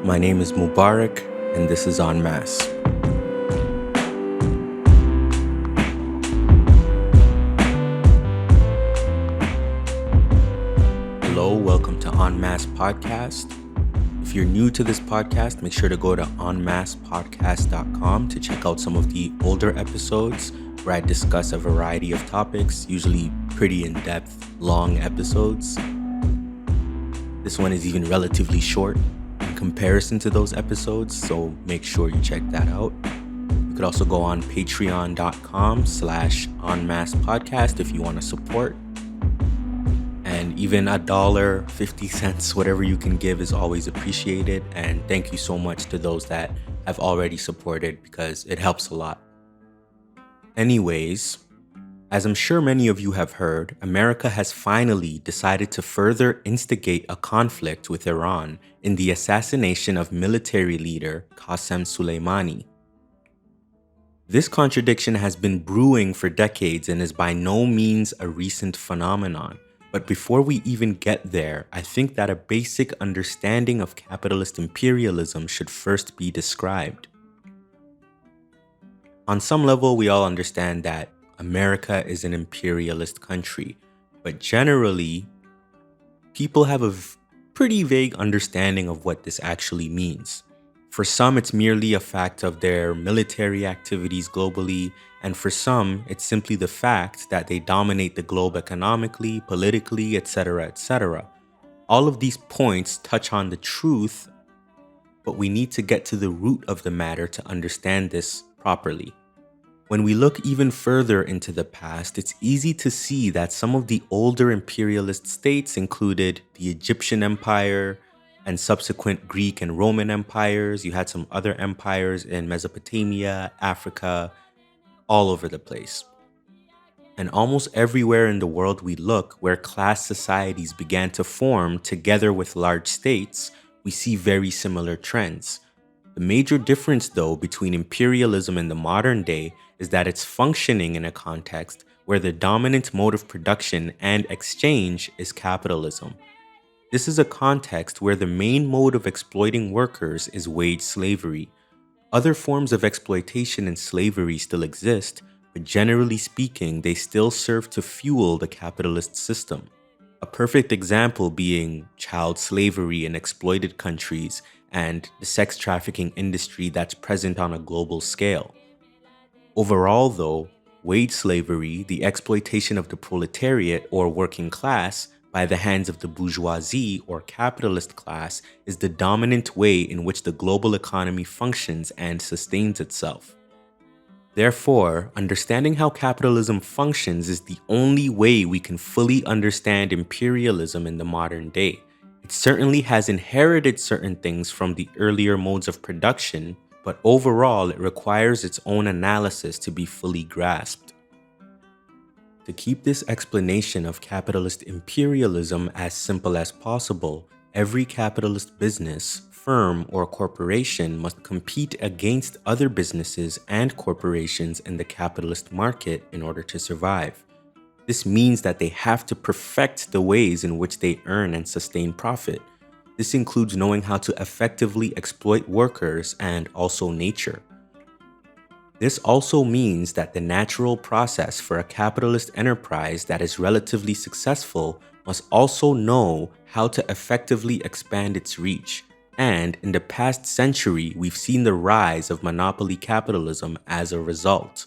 My name is Mubarak, and this is En Masse. Hello, welcome to En Masse Podcast. If you're new to this podcast, make sure to go to enmassepodcast.com to check out some of the older episodes where I discuss a variety of topics, usually pretty in-depth, long episodes. This one is even relatively short in comparison to those episodes, so make sure you check that out. You could also go on patreon.com/enmassepodcast if you want to support. And even $1, 50 cents, whatever you can give is always appreciated. And thank you so much to those that have already supported because it helps a lot. Anyways, as I'm sure many of you have heard, America has finally decided to further instigate a conflict with Iran in the assassination of military leader Qasem Soleimani. This contradiction has been brewing for decades and is by no means a recent phenomenon. But before we even get there, I think that a basic understanding of capitalist imperialism should first be described. On some level, we all understand that America is an imperialist country, but generally, people have a pretty vague understanding of what this actually means. For some, it's merely a fact of their military activities globally, and for some, it's simply the fact that they dominate the globe economically, politically, etc., etc. All of these points touch on the truth, but we need to get to the root of the matter to understand this properly. When we look even further into the past, it's easy to see that some of the older imperialist states included the Egyptian Empire and subsequent Greek and Roman empires. You had some other empires in Mesopotamia, Africa, all over the place. And almost everywhere in the world we look, where class societies began to form together with large states, we see very similar trends. The major difference, though, between imperialism in the modern day is that it's functioning in a context where the dominant mode of production and exchange is capitalism. This is a context where the main mode of exploiting workers is wage slavery. Other forms of exploitation and slavery still exist, but generally speaking, they still serve to fuel the capitalist system. A perfect example being child slavery in exploited countries and the sex trafficking industry that's present on a global scale. Overall, though, wage slavery, the exploitation of the proletariat or working class by the hands of the bourgeoisie or capitalist class, is the dominant way in which the global economy functions and sustains itself. Therefore, understanding how capitalism functions is the only way we can fully understand imperialism in the modern day. It certainly has inherited certain things from the earlier modes of production, but overall it requires its own analysis to be fully grasped. To keep this explanation of capitalist imperialism as simple as possible, every capitalist business, firm, or corporation must compete against other businesses and corporations in the capitalist market in order to survive. This means that they have to perfect the ways in which they earn and sustain profit. This includes knowing how to effectively exploit workers and also nature. This also means that the natural process for a capitalist enterprise that is relatively successful must also know how to effectively expand its reach. And in the past century, we've seen the rise of monopoly capitalism as a result.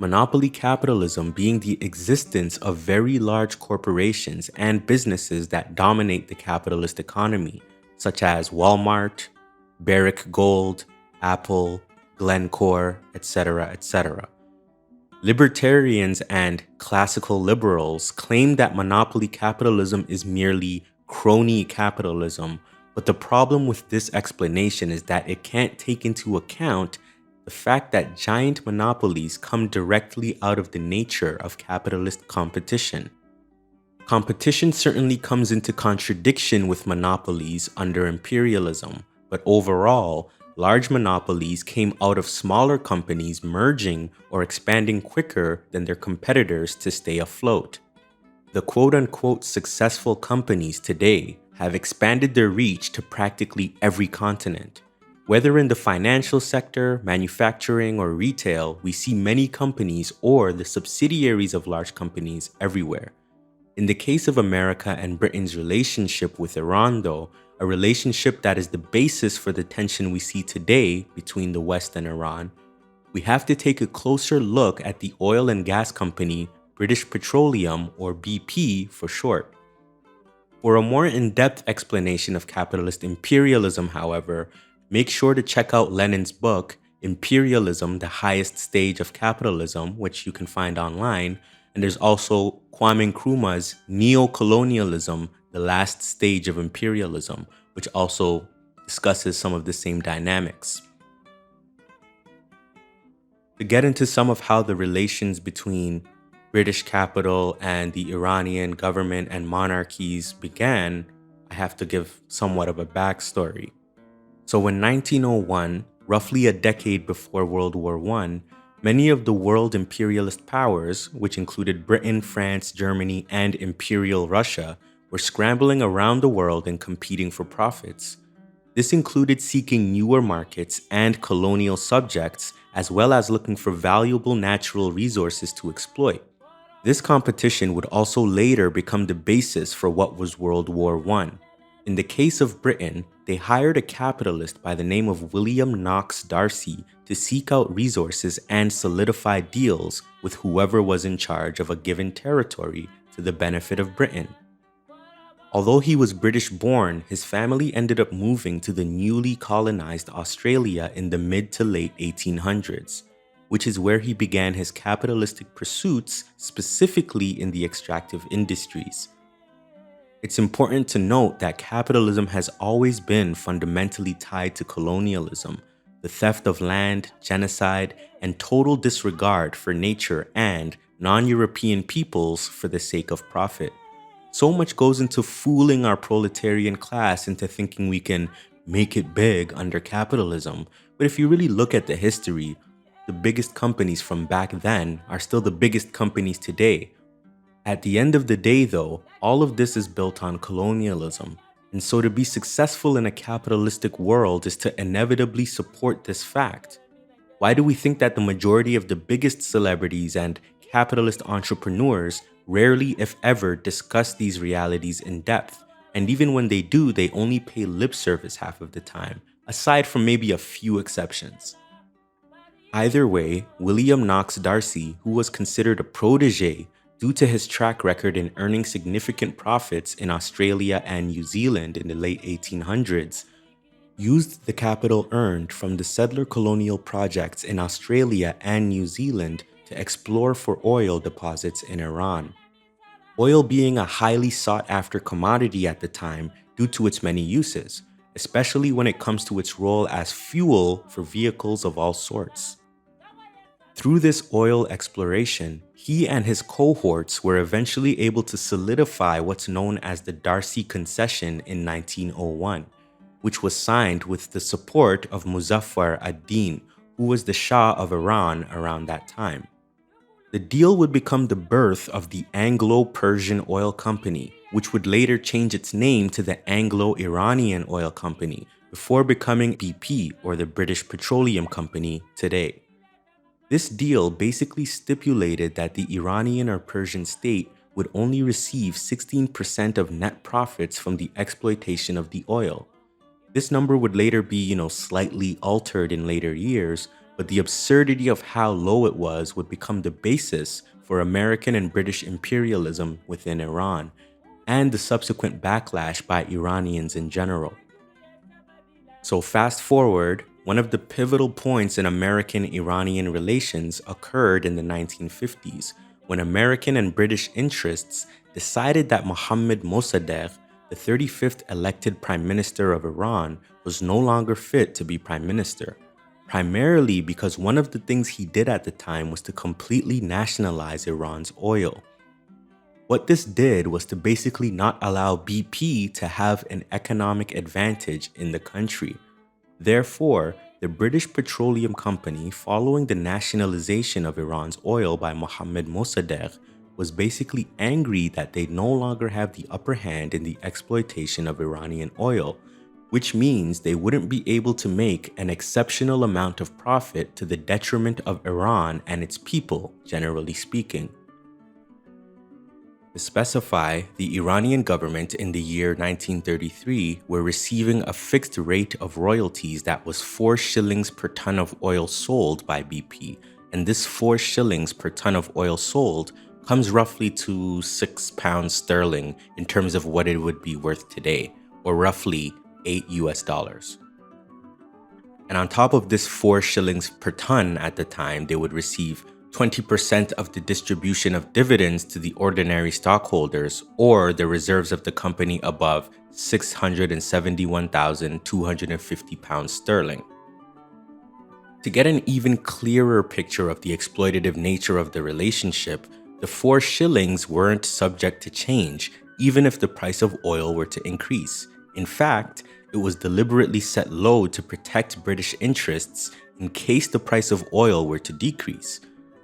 Monopoly capitalism being the existence of very large corporations and businesses that dominate the capitalist economy, such as Walmart, Barrick Gold, Apple, Glencore, etc., etc. Libertarians and classical liberals claim that monopoly capitalism is merely crony capitalism, but the problem with this explanation is that it can't take into account the fact that giant monopolies come directly out of the nature of capitalist competition. Competition certainly comes into contradiction with monopolies under imperialism, but overall, large monopolies came out of smaller companies merging or expanding quicker than their competitors to stay afloat. The quote-unquote successful companies today have expanded their reach to practically every continent. Whether in the financial sector, manufacturing, or retail, we see many companies or the subsidiaries of large companies everywhere. In the case of America and Britain's relationship with Iran, though, a relationship that is the basis for the tension we see today between the West and Iran, we have to take a closer look at the oil and gas company British Petroleum, or BP for short. For a more in-depth explanation of capitalist imperialism, however, make sure to check out Lenin's book, Imperialism, the Highest Stage of Capitalism, which you can find online, and there's also Kwame Nkrumah's Neo-colonialism, the Last Stage of Imperialism, which also discusses some of the same dynamics. To get into some of how the relations between British capital and the Iranian government and monarchies began, I have to give somewhat of a backstory. So in 1901, roughly a decade before World War I, many of the world imperialist powers, which included Britain, France, Germany, and Imperial Russia, were scrambling around the world and competing for profits. This included seeking newer markets and colonial subjects, as well as looking for valuable natural resources to exploit. This competition would also later become the basis for what was World War I. In the case of Britain, they hired a capitalist by the name of William Knox D'Arcy to seek out resources and solidify deals with whoever was in charge of a given territory to the benefit of Britain. Although he was British-born, his family ended up moving to the newly colonized Australia in the mid to late 1800s, which is where he began his capitalistic pursuits, specifically in the extractive industries. It's important to note that capitalism has always been fundamentally tied to colonialism, the theft of land, genocide, and total disregard for nature and non-European peoples for the sake of profit. So much goes into fooling our proletarian class into thinking we can make it big under capitalism, but if you really look at the history, the biggest companies from back then are still the biggest companies today. At the end of the day, though, all of this is built on colonialism, and so to be successful in a capitalistic world is to inevitably support this fact. Why do we think that the majority of the biggest celebrities and capitalist entrepreneurs rarely, if ever, discuss these realities in depth, and even when they do, they only pay lip service half of the time, aside from maybe a few exceptions? Either way, William Knox D'Arcy, who was considered a protege due to his track record in earning significant profits in Australia and New Zealand in the late 1800s, used the capital earned from the settler colonial projects in Australia and New Zealand to explore for oil deposits in Iran. Oil being a highly sought-after commodity at the time due to its many uses, especially when it comes to its role as fuel for vehicles of all sorts. Through this oil exploration, he and his cohorts were eventually able to solidify what's known as the D'Arcy Concession in 1901, which was signed with the support of Muzaffar ad-Din, who was the Shah of Iran around that time. The deal would become the birth of the Anglo-Persian Oil Company, which would later change its name to the Anglo-Iranian Oil Company before becoming BP, or the British Petroleum Company, today. This deal basically stipulated that the Iranian or Persian state would only receive 16% of net profits from the exploitation of the oil. This number would later be, slightly altered in later years, but the absurdity of how low it was would become the basis for American and British imperialism within Iran, and the subsequent backlash by Iranians in general. So fast forward, one of the pivotal points in American-Iranian relations occurred in the 1950s, when American and British interests decided that Mohammed Mosaddegh, the 35th elected Prime Minister of Iran, was no longer fit to be Prime Minister, primarily because one of the things he did at the time was to completely nationalize Iran's oil. What this did was to basically not allow BP to have an economic advantage in the country. Therefore, the British Petroleum Company, following the nationalization of Iran's oil by Mohammed Mosaddegh, was basically angry that they no longer have the upper hand in the exploitation of Iranian oil, which means they wouldn't be able to make an exceptional amount of profit to the detriment of Iran and its people, generally speaking. To specify, the Iranian government in the year 1933 were receiving a fixed rate of royalties that was 4 shillings per ton of oil sold by BP, and this 4 shillings per ton of oil sold comes roughly to £6 sterling in terms of what it would be worth today, or roughly $8. And on top of this 4 shillings per ton at the time, they would receive 20% of the distribution of dividends to the ordinary stockholders or the reserves of the company above £671,250 sterling. To get an even clearer picture of the exploitative nature of the relationship, the 4 shillings weren't subject to change, even if the price of oil were to increase. In fact, it was deliberately set low to protect British interests in case the price of oil were to decrease.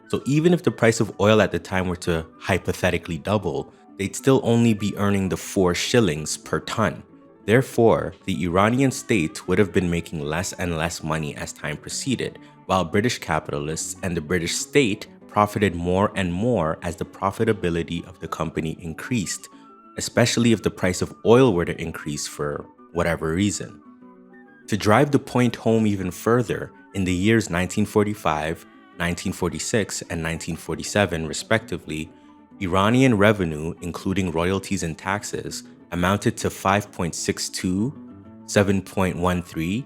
So even if the price of oil at the time were to hypothetically double, they'd still only be earning the 4 shillings per ton. Therefore, the Iranian state would have been making less and less money as time proceeded, while British capitalists and the British state profited more and more as the profitability of the company increased, especially if the price of oil were to increase for whatever reason. To drive the point home even further, in the years 1945, 1946, and 1947, respectively, Iranian revenue, including royalties and taxes, amounted to 5.62, 7.13,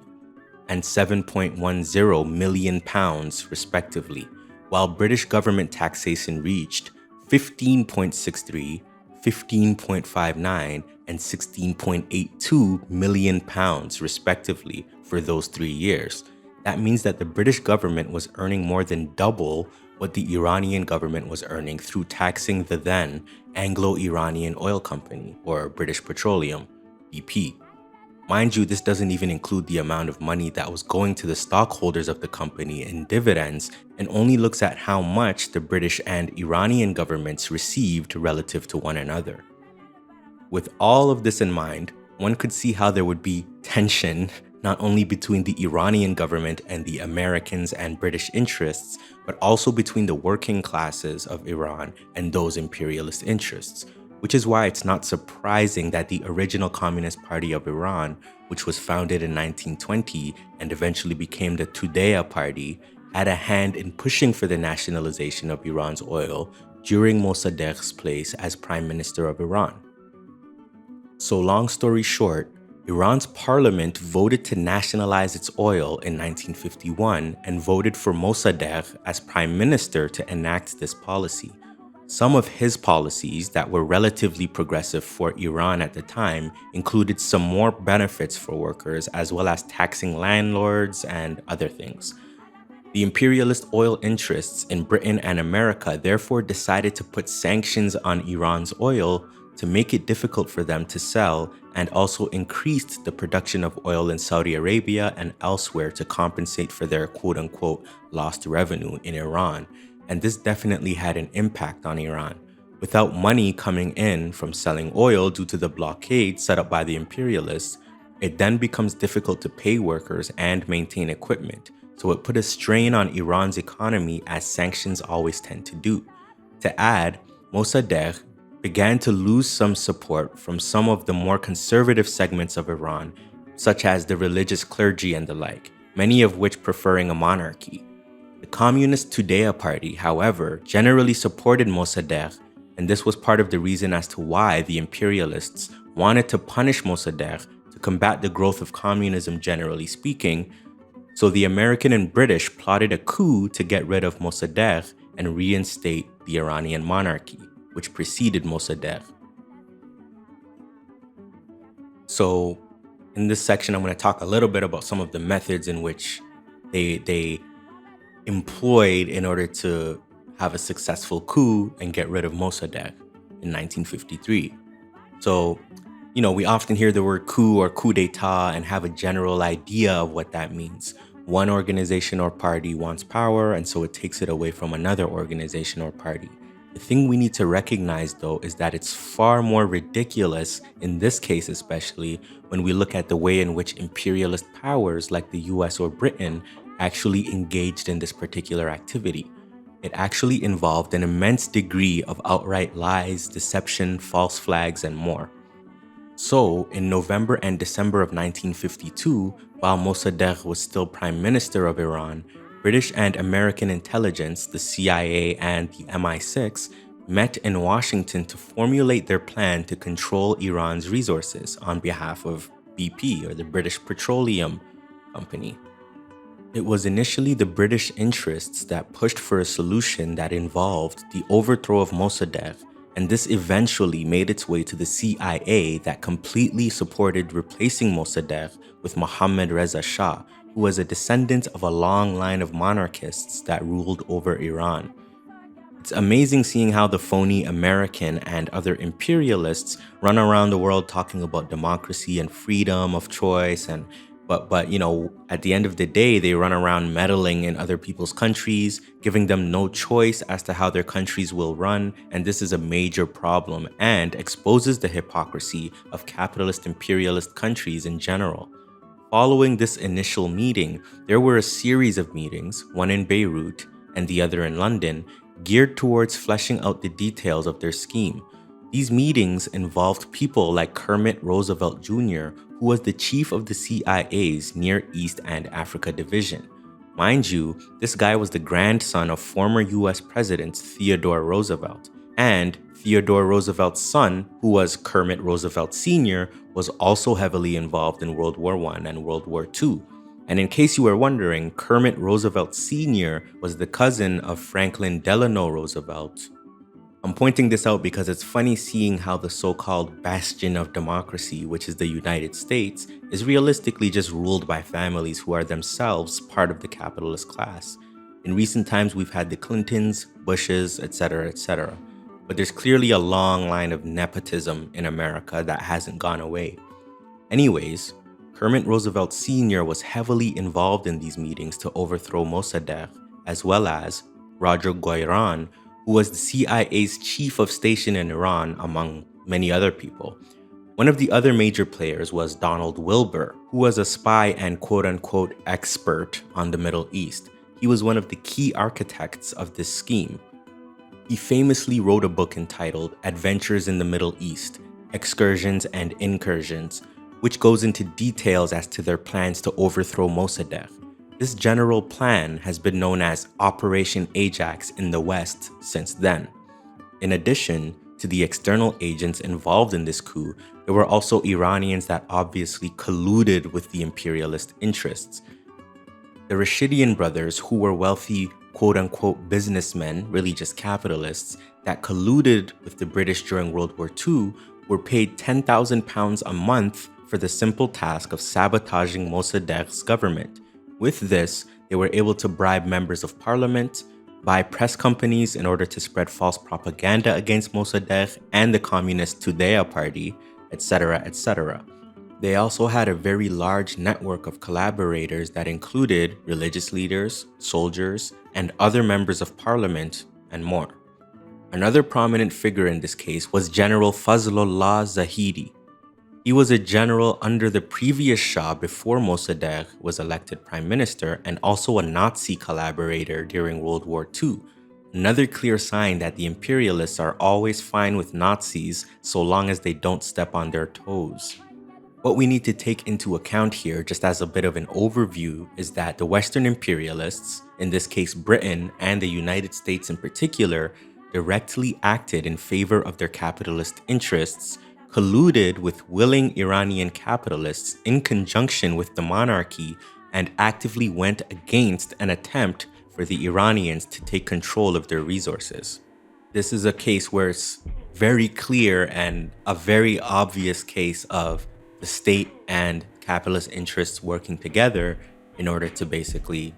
and 7.10 million pounds, respectively, while British government taxation reached 15.63, 15.59, and 16.82 million pounds, respectively, for those 3 years. That means that the British government was earning more than double what the Iranian government was earning through taxing the then Anglo-Iranian Oil Company, or British Petroleum, BP. Mind you, this doesn't even include the amount of money that was going to the stockholders of the company in dividends, and only looks at how much the British and Iranian governments received relative to one another. With all of this in mind, one could see how there would be tension not only between the Iranian government and the Americans and British interests, but also between the working classes of Iran and those imperialist interests, which is why it's not surprising that the original Communist Party of Iran, which was founded in 1920 and eventually became the Tudeh Party, had a hand in pushing for the nationalization of Iran's oil during Mossadegh's place as Prime Minister of Iran. So long story short, Iran's parliament voted to nationalize its oil in 1951 and voted for Mossadegh as prime minister to enact this policy. Some of his policies that were relatively progressive for Iran at the time included some more benefits for workers as well as taxing landlords and other things. The imperialist oil interests in Britain and America therefore decided to put sanctions on Iran's oil to make it difficult for them to sell, and also increased the production of oil in Saudi Arabia and elsewhere to compensate for their quote-unquote lost revenue in Iran. And this definitely had an impact on Iran. Without money coming in from selling oil due to the blockade set up by the imperialists, it then becomes difficult to pay workers and maintain equipment. So it put a strain on Iran's economy, as sanctions always tend to do. To add, Mossadegh began to lose some support from some of the more conservative segments of Iran, such as the religious clergy and the like, many of which preferring a monarchy. The Communist Tudeh Party, however, generally supported Mossadegh, and this was part of the reason as to why the imperialists wanted to punish Mossadegh to combat the growth of communism generally speaking. So the American and British plotted a coup to get rid of Mossadegh and reinstate the Iranian monarchy, which preceded Mossadegh. So in this section, I'm going to talk a little bit about some of the methods in which they employed in order to have a successful coup and get rid of Mossadegh in 1953. So, we often hear the word coup or coup d'etat and have a general idea of what that means. One organization or party wants power, and so it takes it away from another organization or party. The thing we need to recognize, though, is that it's far more ridiculous, in this case especially, when we look at the way in which imperialist powers like the US or Britain actually engaged in this particular activity. It actually involved an immense degree of outright lies, deception, false flags, and more. So, in November and December of 1952, while Mossadegh was still Prime Minister of Iran, British and American intelligence, the CIA and the MI6, met in Washington to formulate their plan to control Iran's resources on behalf of BP, or the British Petroleum Company. It was initially the British interests that pushed for a solution that involved the overthrow of Mossadegh, and this eventually made its way to the CIA that completely supported replacing Mossadegh with Mohammad Reza Shah, who was a descendant of a long line of monarchists that ruled over Iran. It's amazing seeing how the phony American and other imperialists run around the world talking about democracy and freedom of choice, but at the end of the day, they run around meddling in other people's countries, giving them no choice as to how their countries will run, and this is a major problem and exposes the hypocrisy of capitalist imperialist countries in general. Following this initial meeting, there were a series of meetings, one in Beirut and the other in London, geared towards fleshing out the details of their scheme. These meetings involved people like Kermit Roosevelt Jr., who was the chief of the CIA's Near East and Africa Division. Mind you, this guy was the grandson of former US Presidents Theodore Roosevelt, and Theodore Roosevelt's son, who was Kermit Roosevelt Sr., was also heavily involved in World War I and World War II. And in case you were wondering, Kermit Roosevelt Sr. was the cousin of Franklin Delano Roosevelt. I'm pointing this out because it's funny seeing how the so-called bastion of democracy, which is the United States, is realistically just ruled by families who are themselves part of the capitalist class. In recent times, we've had the Clintons, Bushes, etc., etc. But there's clearly a long line of nepotism in America that hasn't gone away. Anyways, Kermit Roosevelt Sr. was heavily involved in these meetings to overthrow Mossadegh, as well as Roger Goiran, who was the CIA's chief of station in Iran, among many other people. One of the other major players was Donald Wilbur, who was a spy and quote-unquote expert on the Middle East. He was one of the key architects of this scheme. He famously wrote a book entitled Adventures in the Middle East, Excursions and Incursions, which goes into details as to their plans to overthrow Mossadegh. This general plan has been known as Operation Ajax in the West since then. In addition to the external agents involved in this coup, there were also Iranians that obviously colluded with the imperialist interests. The Rashidian brothers, who were wealthy quote-unquote businessmen, really just capitalists, that colluded with the British during World War II, were paid £10,000 a month for the simple task of sabotaging Mossadegh's government. With this, they were able to bribe members of parliament, buy press companies in order to spread false propaganda against Mossadegh and the communist Tudeh party, etc., etc. They also had a very large network of collaborators that included religious leaders, soldiers, and other members of parliament, and more. Another prominent figure in this case was General Fazlollah Zahidi. He was a general under the previous Shah before Mossadegh was elected prime minister, and also a Nazi collaborator during World War II. Another clear sign that the imperialists are always fine with Nazis so long as they don't step on their toes. What we need to take into account here, just as a bit of an overview, is that the Western imperialists, in this case Britain and the United States in particular, directly acted in favor of their capitalist interests, colluded with willing Iranian capitalists in conjunction with the monarchy, and actively went against an attempt for the Iranians to take control of their resources. This is a case where it's very clear and a very obvious case of the state and capitalist interests working together in order to basically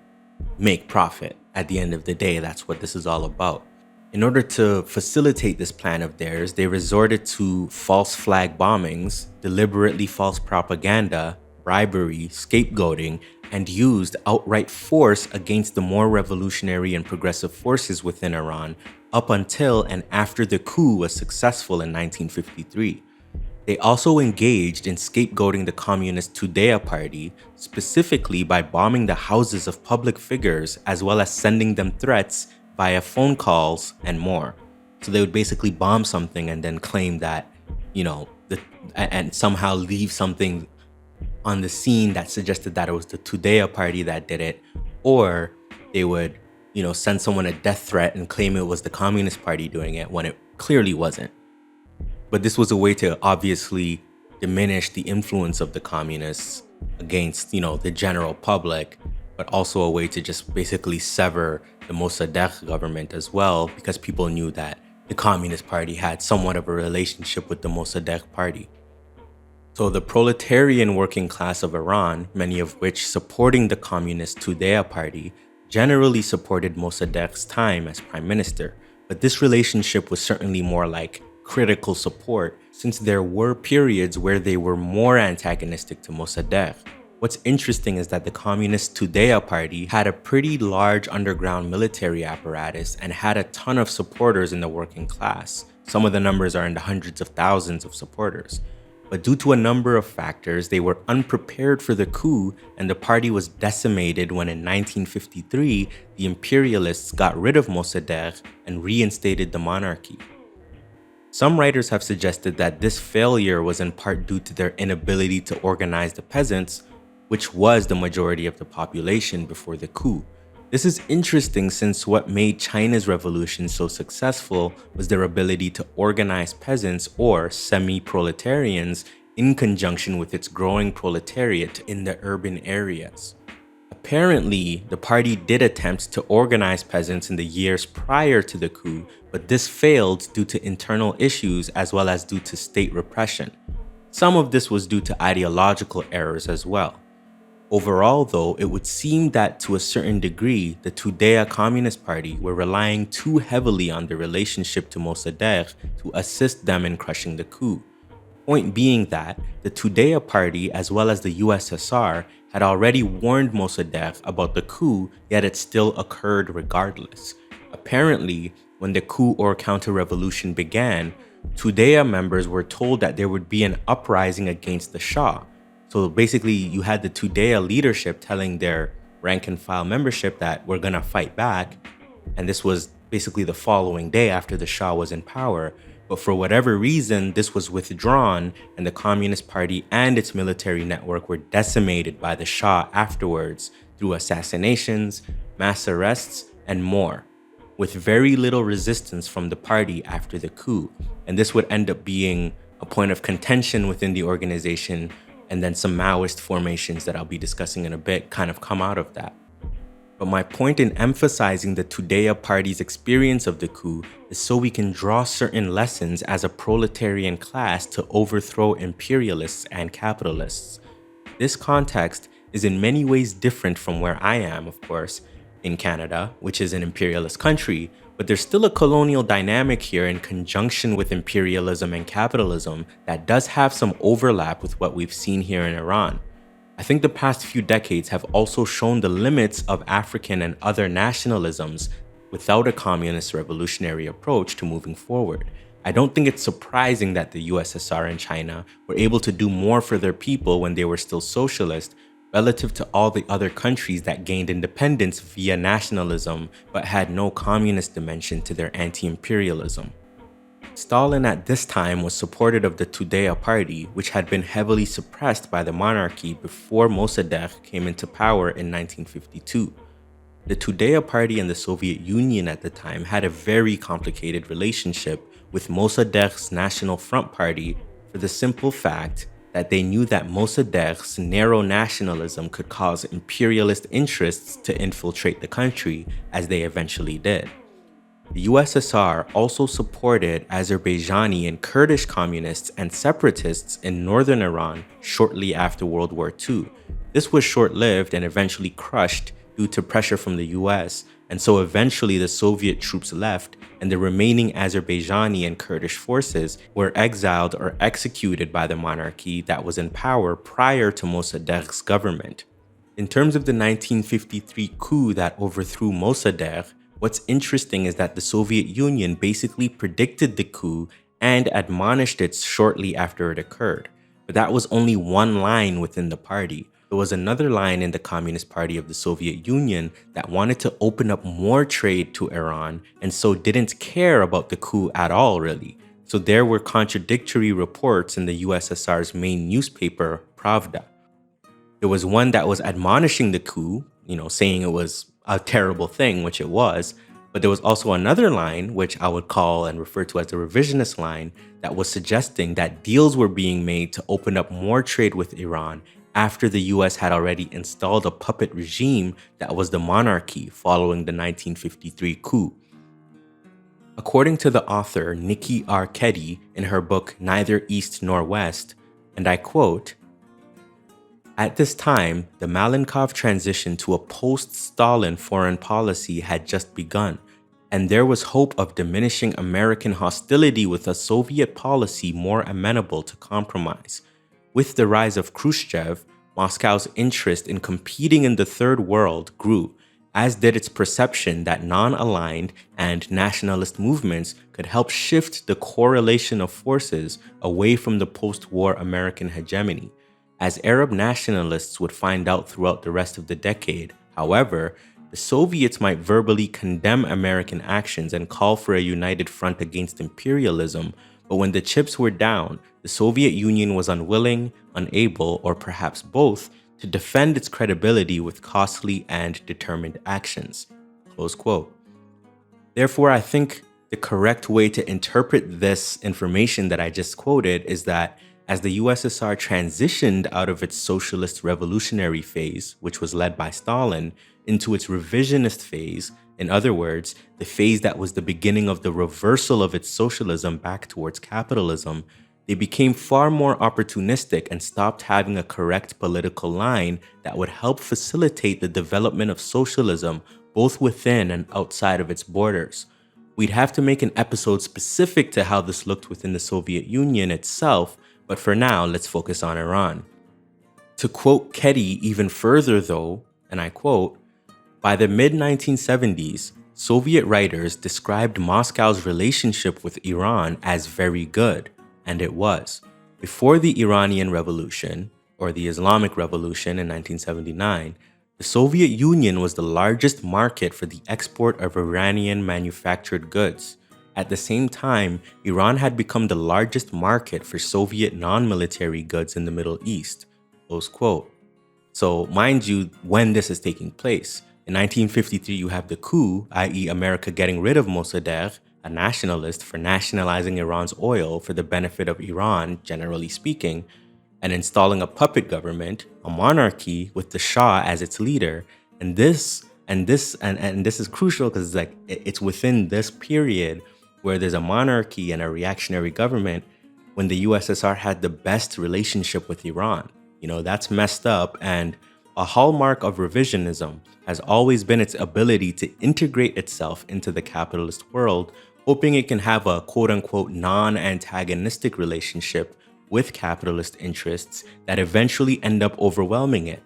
make profit. At the end of the day, that's what this is all about. In order to facilitate this plan of theirs, they resorted to false flag bombings, deliberately false propaganda, bribery, scapegoating, and used outright force against the more revolutionary and progressive forces within Iran, up until and after the coup was successful in 1953. They also engaged in scapegoating the communist Tudeh party, specifically by bombing the houses of public figures as well as sending them threats via phone calls and more. So they would basically bomb something and then claim that, and somehow leave something on the scene that suggested that it was the Tudeh party that did it, or they would, send someone a death threat and claim it was the Communist Party doing it when it clearly wasn't. But this was a way to obviously diminish the influence of the communists against, the general public, but also a way to just basically sever the Mosaddegh government as well, because people knew that the Communist Party had somewhat of a relationship with the Mosaddegh party. So the proletarian working class of Iran, many of which supporting the communist Tudeh party, generally supported Mossadegh's time as prime minister. But this relationship was certainly more like critical support, since there were periods where they were more antagonistic to Mossadegh. What's interesting is that the communist Tudeh party had a pretty large underground military apparatus and had a ton of supporters in the working class. Some of the numbers are in the hundreds of thousands of supporters. But due to a number of factors, they were unprepared for the coup, and the party was decimated when in 1953, the imperialists got rid of Mossadegh and reinstated the monarchy. Some writers have suggested that this failure was in part due to their inability to organize the peasants, which was the majority of the population before the coup. This is interesting since what made China's revolution so successful was their ability to organize peasants or semi-proletarians in conjunction with its growing proletariat in the urban areas. Apparently, the party did attempt to organize peasants in the years prior to the coup, but this failed due to internal issues as well as due to state repression. Some of this was due to ideological errors as well. Overall, though, it would seem that to a certain degree, the Tudeh Communist Party were relying too heavily on their relationship to Mossadegh to assist them in crushing the coup. Point being that the Tudeh Party as well as the USSR had already warned Mossadegh about the coup, yet it still occurred regardless. Apparently, when the coup or counter-revolution began, Tudeh members were told that there would be an uprising against the Shah. So basically, you had the Tudeh leadership telling their rank-and-file membership that we're gonna fight back, and this was basically the following day after the Shah was in power. But for whatever reason, this was withdrawn, and the Communist Party and its military network were decimated by the Shah afterwards through assassinations, mass arrests, and more, with very little resistance from the party after the coup. And this would end up being a point of contention within the organization, and then some Maoist formations that I'll be discussing in a bit kind of come out of that. But my point in emphasizing the Tudeh party's experience of the coup is so we can draw certain lessons as a proletarian class to overthrow imperialists and capitalists. This context is in many ways different from where I am, of course, in Canada, which is an imperialist country, but there's still a colonial dynamic here in conjunction with imperialism and capitalism that does have some overlap with what we've seen here in Iran. I think the past few decades have also shown the limits of African and other nationalisms without a communist revolutionary approach to moving forward. I don't think it's surprising that the USSR and China were able to do more for their people when they were still socialist, relative to all the other countries that gained independence via nationalism but had no communist dimension to their anti-imperialism. Stalin at this time was supportive of the Tudeh party, which had been heavily suppressed by the monarchy before Mossadegh came into power in 1952. The Tudeh party and the Soviet Union at the time had a very complicated relationship with Mossadegh's National Front Party for the simple fact that they knew that Mossadegh's narrow nationalism could cause imperialist interests to infiltrate the country, as they eventually did. The USSR also supported Azerbaijani and Kurdish communists and separatists in northern Iran shortly after World War II. This was short-lived and eventually crushed due to pressure from the US, and so eventually the Soviet troops left and the remaining Azerbaijani and Kurdish forces were exiled or executed by the monarchy that was in power prior to Mossadegh's government. In terms of the 1953 coup that overthrew Mossadegh, What's interesting is that the Soviet Union basically predicted the coup and admonished it shortly after it occurred. But that was only one line within the party. There was another line in the Communist Party of the Soviet Union that wanted to open up more trade to Iran and so didn't care about the coup at all, really. So there were contradictory reports in the USSR's main newspaper, Pravda. There was one that was admonishing the coup, saying it was a terrible thing, which it was. But there was also another line, which I would call and refer to as the revisionist line, that was suggesting that deals were being made to open up more trade with Iran after the US had already installed a puppet regime that was the monarchy following the 1953 coup. According to the author Nikki R. Keddy in her book Neither East Nor West, and I quote, "At this time, the Malenkov transition to a post-Stalin foreign policy had just begun, and there was hope of diminishing American hostility with a Soviet policy more amenable to compromise. With the rise of Khrushchev, Moscow's interest in competing in the Third World grew, as did its perception that non-aligned and nationalist movements could help shift the correlation of forces away from the post-war American hegemony. As Arab nationalists would find out throughout the rest of the decade, however, the Soviets might verbally condemn American actions and call for a united front against imperialism, but when the chips were down, the Soviet Union was unwilling, unable, or perhaps both, to defend its credibility with costly and determined actions." Close quote. Therefore, I think the correct way to interpret this information that I just quoted is that as the USSR transitioned out of its socialist revolutionary phase, which was led by Stalin, into its revisionist phase, in other words, the phase that was the beginning of the reversal of its socialism back towards capitalism, they became far more opportunistic and stopped having a correct political line that would help facilitate the development of socialism both within and outside of its borders. We'd have to make an episode specific to how this looked within the Soviet Union itself, but for now, let's focus on Iran. To quote Keddy even further though, and I quote, "By the mid-1970s, Soviet writers described Moscow's relationship with Iran as very good, and it was. Before the Iranian Revolution, or the Islamic Revolution in 1979, the Soviet Union was the largest market for the export of Iranian manufactured goods. At the same time, Iran had become the largest market for Soviet non-military goods in the Middle East." Close quote. So mind you, when this is taking place, in 1953 you have the coup, i.e. America getting rid of Mosaddegh, a nationalist, for nationalizing Iran's oil for the benefit of Iran, generally speaking, and installing a puppet government, a monarchy with the Shah as its leader. And this is crucial because it's within this period where there's a monarchy and a reactionary government when the USSR had the best relationship with Iran. That's messed up, and a hallmark of revisionism has always been its ability to integrate itself into the capitalist world, hoping it can have a quote-unquote non-antagonistic relationship with capitalist interests that eventually end up overwhelming it.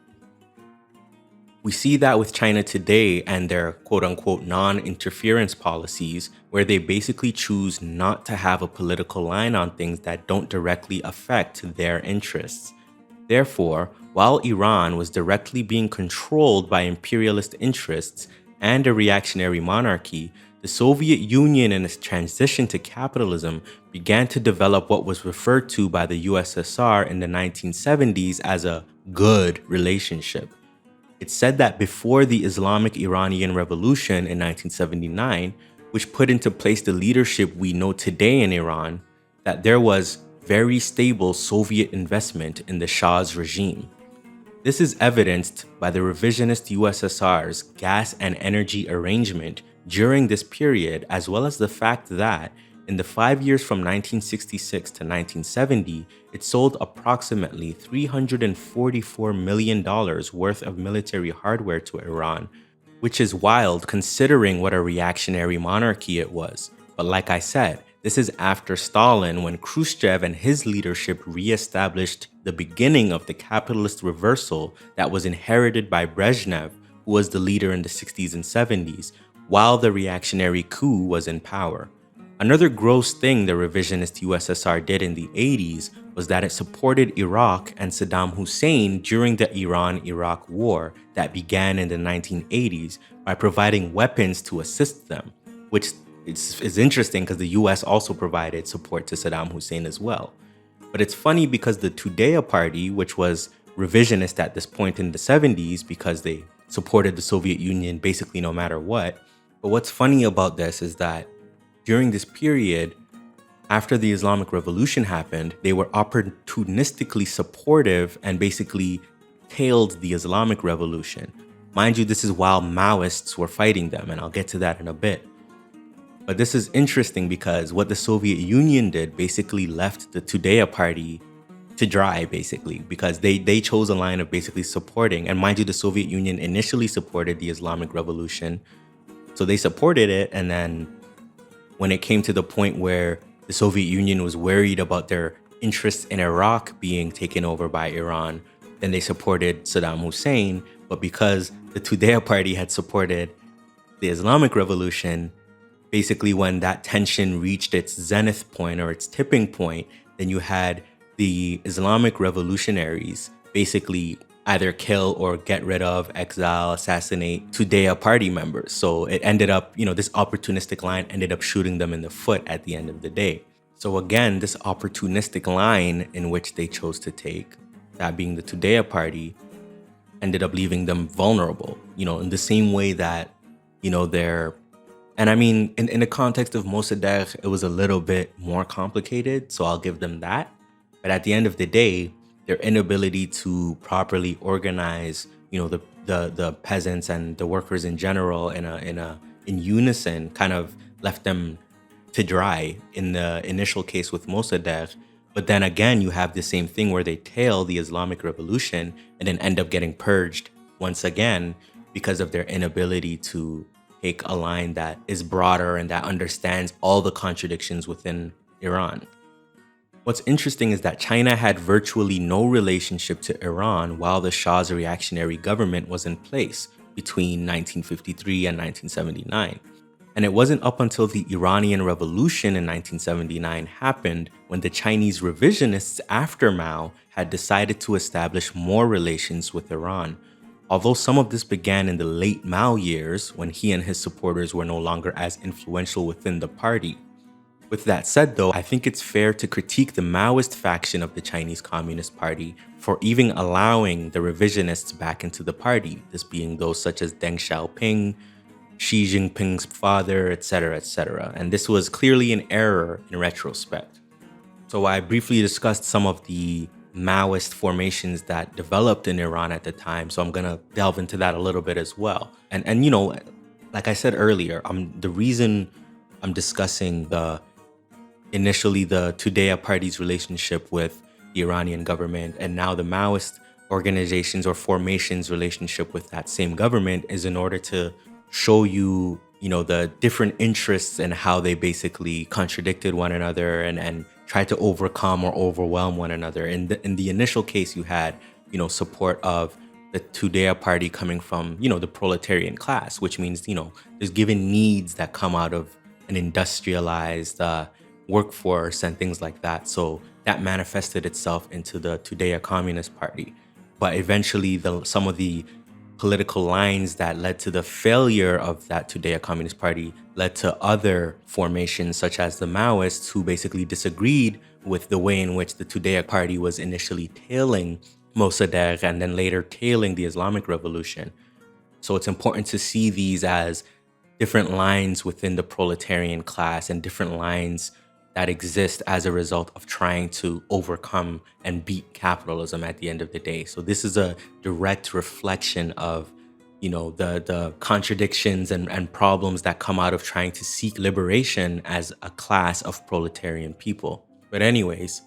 We see that with China today and their quote-unquote non-interference policies, where they basically choose not to have a political line on things that don't directly affect their interests. Therefore, while Iran was directly being controlled by imperialist interests and a reactionary monarchy, the Soviet Union in its transition to capitalism began to develop what was referred to by the USSR in the 1970s as a good relationship. It's said that before the Islamic Iranian Revolution in 1979, which put into place the leadership we know today in Iran, that there was very stable Soviet investment in the Shah's regime. This is evidenced by the revisionist USSR's gas and energy arrangement during this period, as well as the fact that in the 5 years from 1966 to 1970, it sold approximately $344 million worth of military hardware to Iran, which is wild considering what a reactionary monarchy it was. But like I said, this is after Stalin, when Khrushchev and his leadership re-established the beginning of the capitalist reversal that was inherited by Brezhnev, who was the leader in the 60s and 70s, while the reactionary coup was in power. Another gross thing the revisionist USSR did in the 80s was that it supported Iraq and Saddam Hussein during the Iran-Iraq war that began in the 1980s by providing weapons to assist them, which is interesting because the US also provided support to Saddam Hussein as well. But it's funny because the Tudeh party, which was revisionist at this point in the 70s because they supported the Soviet Union basically no matter what. But what's funny about this is that during this period, after the Islamic Revolution happened, they were opportunistically supportive and basically tailed the Islamic Revolution. Mind you, this is while Maoists were fighting them, and I'll get to that in a bit. But this is interesting because what the Soviet Union did basically left the Tudeh party to dry, basically, because they chose a line of basically supporting. And mind you, the Soviet Union initially supported the Islamic Revolution. So they supported it, and then when it came to the point where the Soviet Union was worried about their interests in Iraq being taken over by Iran, then they supported Saddam Hussein. But because the Tudeh party had supported the Islamic Revolution, basically when that tension reached its zenith point or its tipping point, then you had the Islamic revolutionaries basically either kill or get rid of, exile, assassinate Tudeh party members. So it ended up, this opportunistic line ended up shooting them in the foot at the end of the day. So again, this opportunistic line in which they chose to take, that being the Tudeh party, ended up leaving them vulnerable, in the same way that, they're, and I mean, in the context of Mosaddegh, it was a little bit more complicated, so I'll give them that. But at the end of the day, their inability to properly organize, the peasants and the workers in general in unison kind of left them to dry in the initial case with Mosaddegh. But then again, you have the same thing where they tail the Islamic Revolution and then end up getting purged once again because of their inability to take a line that is broader and that understands all the contradictions within Iran. What's interesting is that China had virtually no relationship to Iran while the Shah's reactionary government was in place between 1953 and 1979. And it wasn't up until the Iranian Revolution in 1979 happened when the Chinese revisionists after Mao had decided to establish more relations with Iran. Although some of this began in the late Mao years when he and his supporters were no longer as influential within the party. With that said though, I think it's fair to critique the Maoist faction of the Chinese Communist Party for even allowing the revisionists back into the party, this being those such as Deng Xiaoping, Xi Jinping's father, etc., etc. And this was clearly an error in retrospect. So I briefly discussed some of the Maoist formations that developed in Iran at the time, so I'm going to delve into that a little bit as well. And like I said earlier, the reason I'm discussing initially the Tudeh party's relationship with the Iranian government and now the Maoist organizations or formations relationship with that same government is in order to show you, the different interests and how they basically contradicted one another and tried to overcome or overwhelm one another. In the initial case, you had, support of the Tudeh party coming from, the proletarian class, which means, there's given needs that come out of an industrialized workforce and things like that. So that manifested itself into the Tudeh Communist Party. But eventually, some of the political lines that led to the failure of that Tudeh Communist Party led to other formations such as the Maoists, who basically disagreed with the way in which the Tudeh party was initially tailing Mosaddegh and then later tailing the Islamic Revolution. So it's important to see these as different lines within the proletarian class and different lines that exist as a result of trying to overcome and beat capitalism at the end of the day. So this is a direct reflection of, the contradictions and problems that come out of trying to seek liberation as a class of proletarian people. But anyways,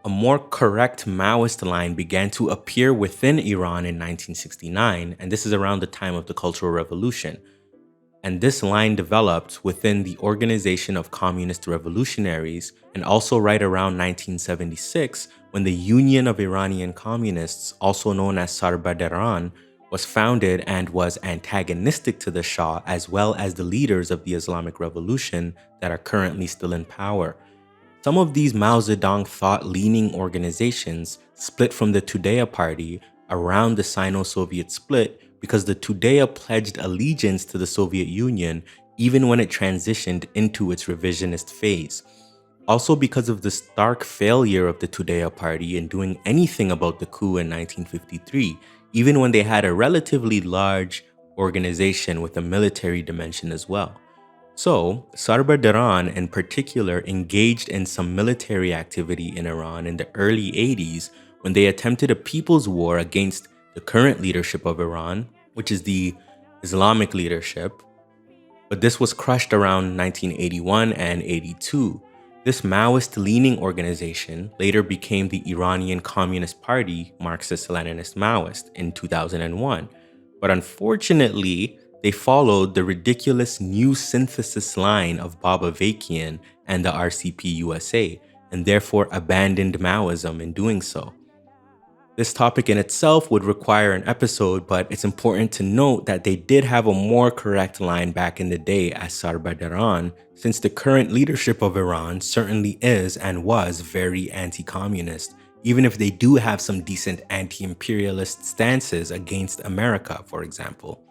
a more correct Maoist line began to appear within Iran in 1969, and this is around the time of the Cultural Revolution. And this line developed within the Organization of Communist Revolutionaries and also right around 1976 when the Union of Iranian Communists, also known as Sarbaderan, was founded and was antagonistic to the Shah as well as the leaders of the Islamic Revolution that are currently still in power. Some of these Mao Zedong thought-leaning organizations split from the Tudeh party around the Sino-Soviet split because the Tudeh pledged allegiance to the Soviet Union even when it transitioned into its revisionist phase. Also because of the stark failure of the Tudeh party in doing anything about the coup in 1953, even when they had a relatively large organization with a military dimension as well. So, Sarbar Daran in particular engaged in some military activity in Iran in the early 80s when they attempted a people's war against the current leadership of Iran, which is the Islamic leadership. But this was crushed around 1981 and 82. This Maoist-leaning organization later became the Iranian Communist Party, Marxist-Leninist Maoist, in 2001. But unfortunately, they followed the ridiculous new synthesis line of Baba Vakian and the RCP USA, and therefore abandoned Maoism in doing so. This topic in itself would require an episode, but it's important to note that they did have a more correct line back in the day as Sarbar Daran, since the current leadership of Iran certainly is and was very anti-communist, even if they do have some decent anti-imperialist stances against America, for example.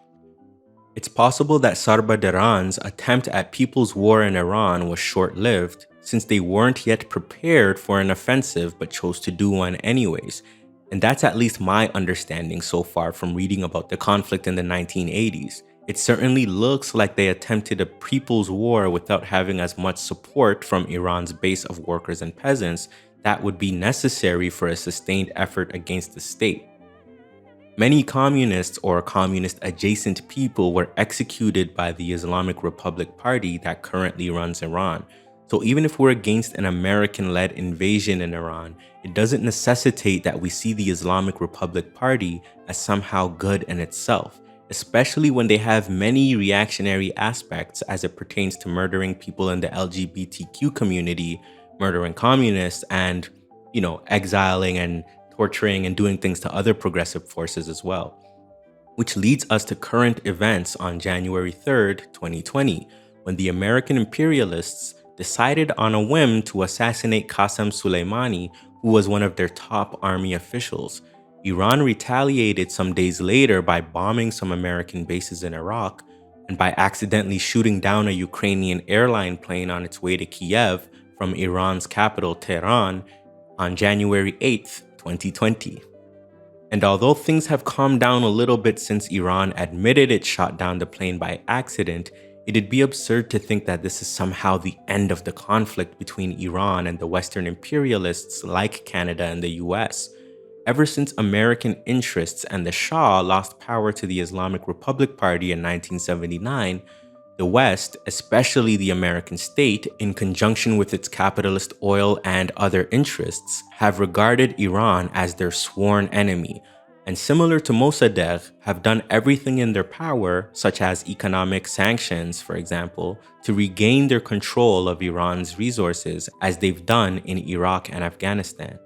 It's possible that Sarbar Daran's attempt at people's war in Iran was short-lived, since they weren't yet prepared for an offensive but chose to do one anyways. And that's at least my understanding so far from reading about the conflict in the 1980s. It certainly looks like they attempted a people's war without having as much support from Iran's base of workers and peasants that would be necessary for a sustained effort against the state. Many communists or communist-adjacent people were executed by the Islamic Republic Party that currently runs Iran. So even if we're against an American-led invasion in Iran, it doesn't necessitate that we see the Islamic Republic Party as somehow good in itself, especially when they have many reactionary aspects as it pertains to murdering people in the LGBTQ community, murdering communists, and, exiling and torturing and doing things to other progressive forces as well. Which leads us to current events on January 3rd, 2020, when the American imperialists decided on a whim to assassinate Qasem Soleimani, who was one of their top army officials. Iran retaliated some days later by bombing some American bases in Iraq and by accidentally shooting down a Ukrainian airline plane on its way to Kiev from Iran's capital, Tehran, on January 8th, 2020. And although things have calmed down a little bit since Iran admitted it shot down the plane by accident, it'd be absurd to think that this is somehow the end of the conflict between Iran and the Western imperialists like Canada and the US. Ever since American interests and the Shah lost power to the Islamic Republic Party in 1979, the West, especially the American state, in conjunction with its capitalist oil and other interests, have regarded Iran as their sworn enemy, and similar to Mosaddegh, have done everything in their power, such as economic sanctions, for example, to regain their control of Iran's resources as they've done in Iraq and Afghanistan.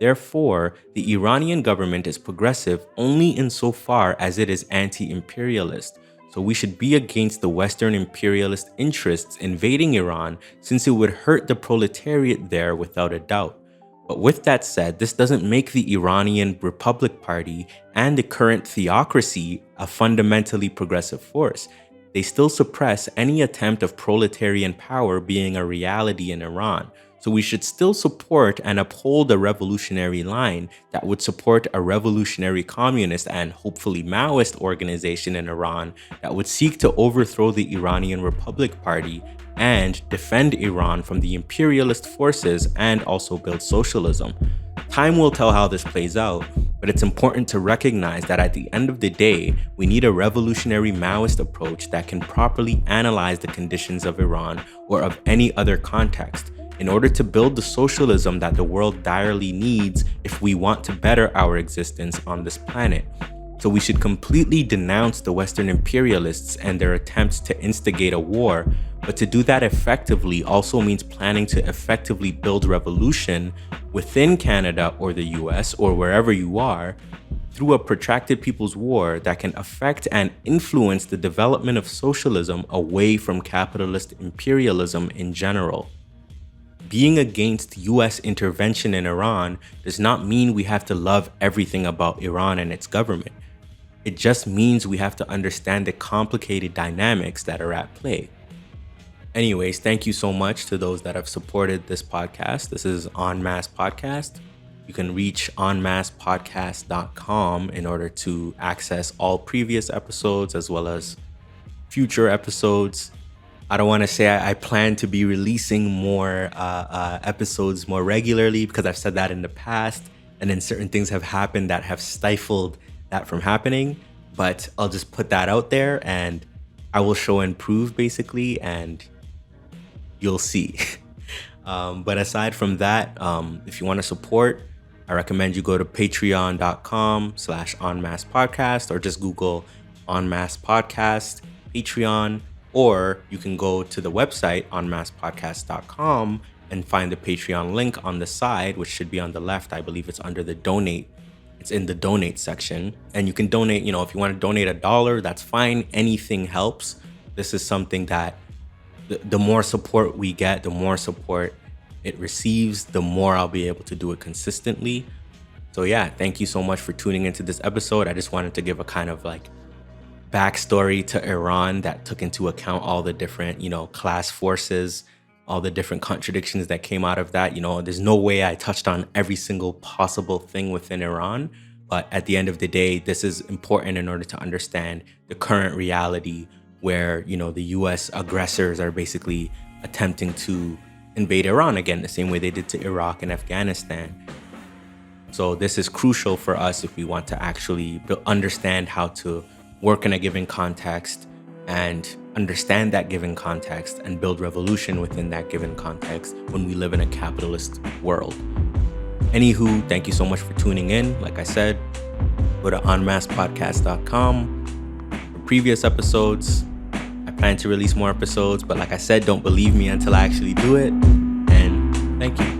Therefore, the Iranian government is progressive only insofar as it is anti-imperialist, so we should be against the Western imperialist interests invading Iran since it would hurt the proletariat there without a doubt. But with that said, this doesn't make the Iranian Republic Party and the current theocracy a fundamentally progressive force. They still suppress any attempt of proletarian power being a reality in Iran. So we should still support and uphold a revolutionary line that would support a revolutionary communist and hopefully Maoist organization in Iran that would seek to overthrow the Iranian Republic Party and defend Iran from the imperialist forces and also build socialism. Time will tell how this plays out, but it's important to recognize that at the end of the day, we need a revolutionary Maoist approach that can properly analyze the conditions of Iran or of any other context in order to build the socialism that the world direly needs if we want to better our existence on this planet. So we should completely denounce the Western imperialists and their attempts to instigate a war, but to do that effectively also means planning to effectively build revolution within Canada or the US or wherever you are, through a protracted people's war that can affect and influence the development of socialism away from capitalist imperialism in general. Being against US intervention in Iran does not mean we have to love everything about Iran and its government. It just means we have to understand the complicated dynamics that are at play. Anyways, thank you so much to those that have supported this podcast. This is En Masse Podcast. You can reach enmasspodcast.com in order to access all previous episodes as well as future episodes. I don't want to say I plan to be releasing more episodes more regularly, because I've said that in the past, and then certain things have happened that have stifled that from happening. But I'll just put that out there and I will show and prove, basically, and you'll see. But aside from that, if you want to support, I recommend you go to patreon.com/enmassepodcast, or just Google En Masse Podcast, Patreon, or you can go to the website enmasspodcast.com and find the Patreon link on the side, which should be on the left. I believe it's under the donate. It's in the donate section. And you can donate, if you want to donate $1, that's fine. Anything helps. This is something that the more support we get, the more support it receives, the more I'll be able to do it consistently. So yeah, thank you so much for tuning into this episode. I just wanted to give a kind of backstory to Iran that took into account all the different, class forces, all the different contradictions that came out of that. There's no way I touched on every single possible thing within Iran, but at the end of the day, this is important in order to understand the current reality where, the US aggressors are basically attempting to invade Iran again, the same way they did to Iraq and Afghanistan. So this is crucial for us if we want to actually understand how to work in a given context and understand that given context and build revolution within that given context when we live in a capitalist world. Anywho, thank you so much for tuning in. Like I said, go to enmasspodcast.com for previous episodes. I plan to release more episodes, but like I said, don't believe me until I actually do it. And thank you.